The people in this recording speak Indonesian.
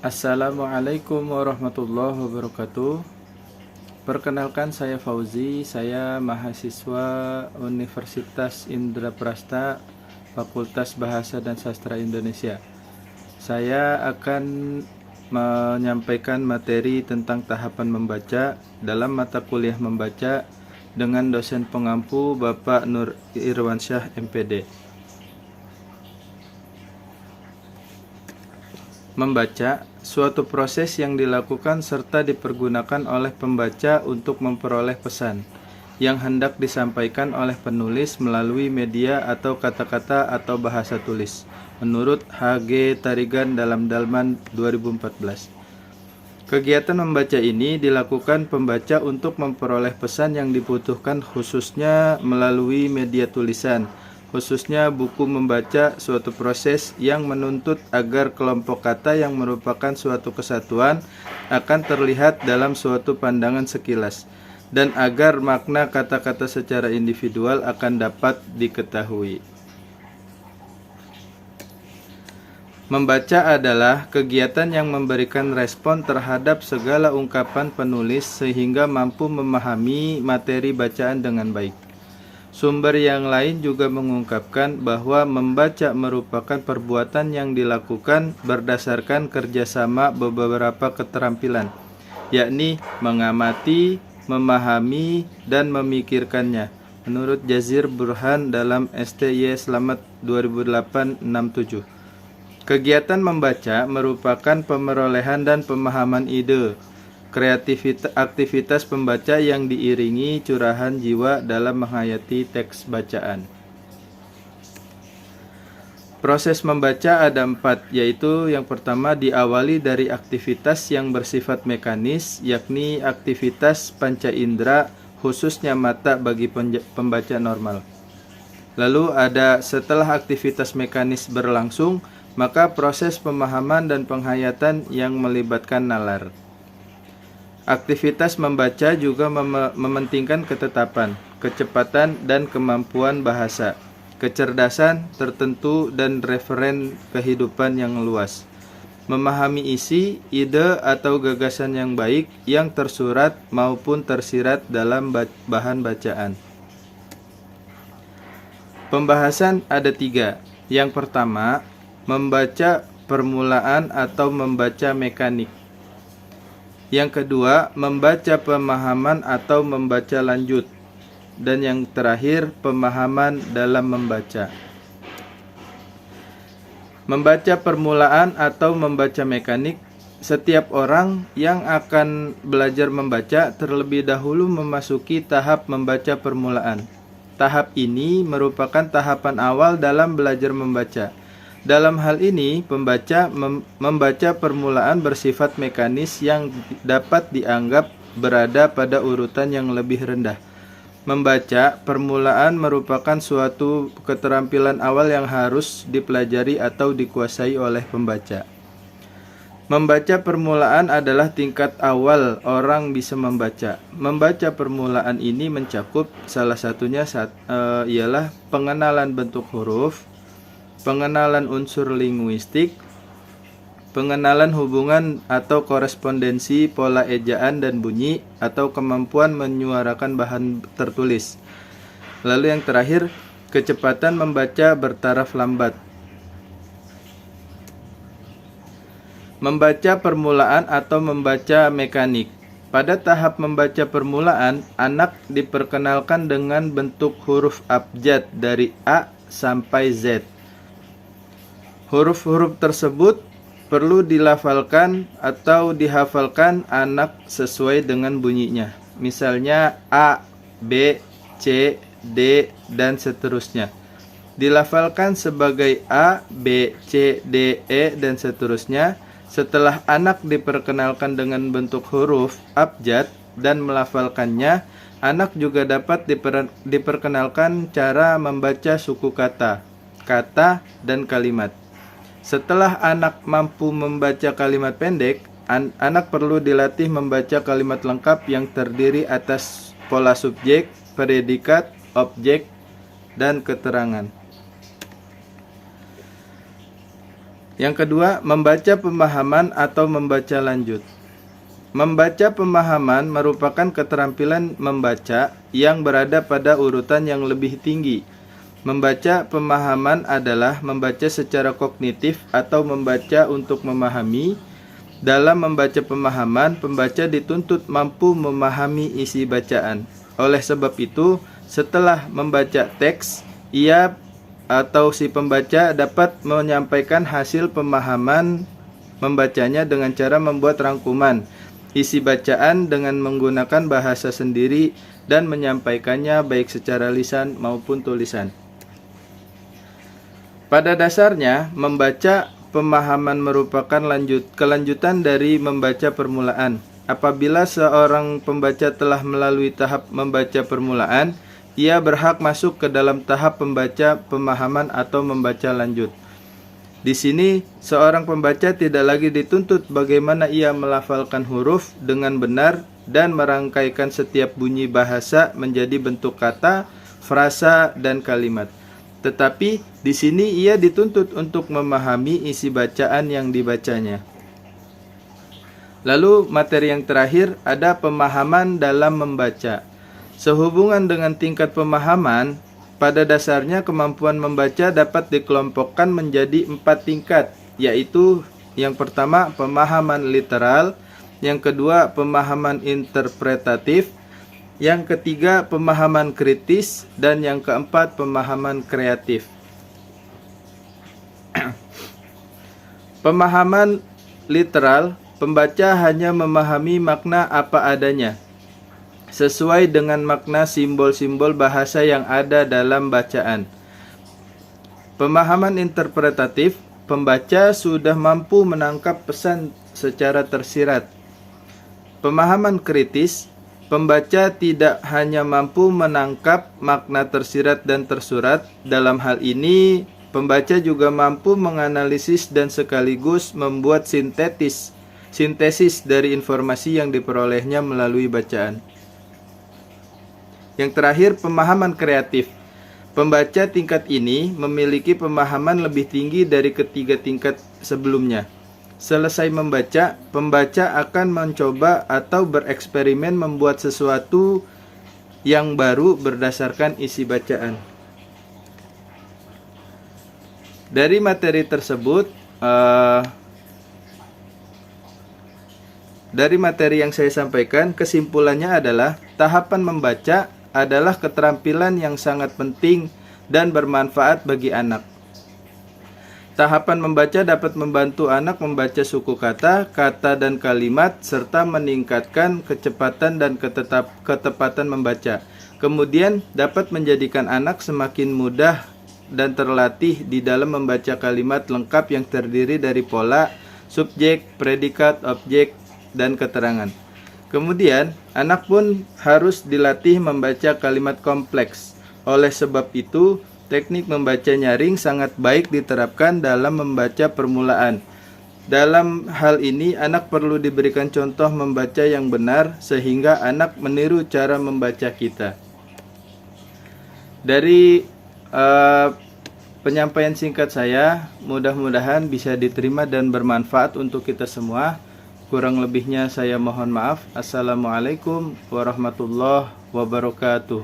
Assalamualaikum warahmatullahi wabarakatuh. Perkenalkan, saya Fauzi, saya mahasiswa Universitas Indraprasta, Fakultas Bahasa dan Sastra Indonesia. Saya akan menyampaikan materi tentang tahapan membaca dalam mata kuliah membaca dengan dosen pengampu Bapak Nur Irwansyah MPD. Membaca, suatu proses yang dilakukan serta dipergunakan oleh pembaca untuk memperoleh pesan yang hendak disampaikan oleh penulis melalui media atau kata-kata atau bahasa tulis, menurut H.G. Tarigan dalam Dalman 2014. Kegiatan membaca ini dilakukan pembaca untuk memperoleh pesan yang dibutuhkan khususnya melalui media tulisan, khususnya buku membaca, suatu proses yang menuntut agar kelompok kata yang merupakan suatu kesatuan akan terlihat dalam suatu pandangan sekilas, dan agar makna kata-kata secara individual akan dapat diketahui. Membaca adalah kegiatan yang memberikan respon terhadap segala ungkapan penulis sehingga mampu memahami materi bacaan dengan baik. Sumber yang lain juga mengungkapkan bahwa membaca merupakan perbuatan yang dilakukan berdasarkan kerjasama beberapa keterampilan, yakni mengamati, memahami, dan memikirkannya, menurut Jazir Burhan dalam STY Slamet 2008-67. Kegiatan membaca merupakan pemerolehan dan pemahaman ide, aktivitas pembaca yang diiringi curahan jiwa dalam menghayati teks bacaan. Proses membaca ada 4, yaitu yang pertama diawali dari aktivitas yang bersifat mekanis, yakni aktivitas panca indera, khususnya mata bagi pembaca normal. Lalu ada setelah aktivitas mekanis berlangsung, maka proses pemahaman dan penghayatan yang melibatkan nalar. Aktivitas membaca juga mementingkan ketetapan, kecepatan, dan kemampuan bahasa, kecerdasan tertentu, dan referen kehidupan yang luas. Memahami isi, ide, atau gagasan yang baik yang tersurat maupun tersirat dalam bahan bacaan. Pembahasan ada 3. Yang pertama, membaca permulaan atau membaca mekanik. Yang kedua, membaca pemahaman atau membaca lanjut. Dan yang terakhir, pemahaman dalam membaca. Membaca permulaan atau membaca mekanik, setiap orang yang akan belajar membaca terlebih dahulu memasuki tahap membaca permulaan. Tahap ini merupakan tahapan awal dalam belajar membaca. Dalam hal ini, pembaca membaca permulaan bersifat mekanis yang dapat dianggap berada pada urutan yang lebih rendah. Membaca permulaan merupakan suatu keterampilan awal yang harus dipelajari atau dikuasai oleh pembaca. Membaca permulaan adalah tingkat awal orang bisa membaca. Membaca permulaan ini mencakup salah satunya ialah pengenalan bentuk huruf, pengenalan unsur linguistik, pengenalan hubungan atau korespondensi pola ejaan dan bunyi, atau kemampuan menyuarakan bahan tertulis. Lalu yang terakhir, kecepatan membaca bertaraf lambat. Membaca permulaan atau membaca mekanik. Pada tahap membaca permulaan, anak diperkenalkan dengan bentuk huruf abjad dari A sampai Z. Huruf-huruf tersebut perlu dilafalkan atau dihafalkan anak sesuai dengan bunyinya. Misalnya A, B, C, D, dan seterusnya. Dilafalkan sebagai A, B, C, D, E, dan seterusnya. Setelah anak diperkenalkan dengan bentuk huruf abjad dan melafalkannya, anak juga dapat diperkenalkan cara membaca suku kata, dan kalimat. Setelah anak mampu membaca kalimat pendek, anak perlu dilatih membaca kalimat lengkap yang terdiri atas pola subjek, predikat, objek, dan keterangan. Yang kedua, membaca pemahaman atau membaca lanjut. Membaca pemahaman merupakan keterampilan membaca yang berada pada urutan yang lebih tinggi. Membaca pemahaman adalah membaca secara kognitif atau membaca untuk memahami. Dalam membaca pemahaman, pembaca dituntut mampu memahami isi bacaan. Oleh sebab itu, setelah membaca teks, ia atau si pembaca dapat menyampaikan hasil pemahaman membacanya dengan cara membuat rangkuman isi bacaan dengan menggunakan bahasa sendiri dan menyampaikannya baik secara lisan maupun tulisan. Pada dasarnya, membaca pemahaman merupakan kelanjutan dari membaca permulaan. Apabila seorang pembaca telah melalui tahap membaca permulaan, ia berhak masuk ke dalam tahap pembaca pemahaman atau membaca lanjut. Di sini, seorang pembaca tidak lagi dituntut bagaimana ia melafalkan huruf dengan benar dan merangkaikan setiap bunyi bahasa menjadi bentuk kata, frasa, dan kalimat. Tetapi di sini ia dituntut untuk memahami isi bacaan yang dibacanya. Lalu materi yang terakhir ada pemahaman dalam membaca. Sehubungan dengan tingkat pemahaman, pada dasarnya kemampuan membaca dapat dikelompokkan menjadi 4 tingkat, yaitu yang pertama pemahaman literal, yang kedua pemahaman interpretatif, yang ketiga pemahaman kritis, dan yang keempat pemahaman kreatif. Pemahaman literal, pembaca hanya memahami makna apa adanya, sesuai dengan makna simbol-simbol bahasa yang ada dalam bacaan. Pemahaman interpretatif, pembaca sudah mampu menangkap pesan secara tersirat. Pemahaman kritis, pembaca tidak hanya mampu menangkap makna tersirat dan tersurat. Dalam hal ini, pembaca juga mampu menganalisis dan sekaligus membuat sintesis dari informasi yang diperolehnya melalui bacaan. Yang terakhir, pemahaman kreatif. Pembaca tingkat ini memiliki pemahaman lebih tinggi dari ketiga tingkat sebelumnya. Selesai membaca, pembaca akan mencoba atau bereksperimen membuat sesuatu yang baru berdasarkan isi bacaan. Dari materi tersebut, dari materi yang saya sampaikan, kesimpulannya adalah tahapan membaca adalah keterampilan yang sangat penting dan bermanfaat bagi anak. Tahapan membaca dapat membantu anak membaca suku kata, kata dan kalimat, serta meningkatkan kecepatan dan ketepatan membaca. Kemudian dapat menjadikan anak semakin mudah dan terlatih di dalam membaca kalimat lengkap yang terdiri dari pola, subjek, predikat, objek, dan keterangan. Kemudian, anak pun harus dilatih membaca kalimat kompleks. Oleh sebab itu, teknik membaca nyaring sangat baik diterapkan dalam membaca permulaan. Dalam hal ini, anak perlu diberikan contoh membaca yang benar sehingga anak meniru cara membaca kita. Dari penyampaian singkat saya, mudah-mudahan bisa diterima dan bermanfaat untuk kita semua. Kurang lebihnya saya mohon maaf. Assalamualaikum warahmatullahi wabarakatuh.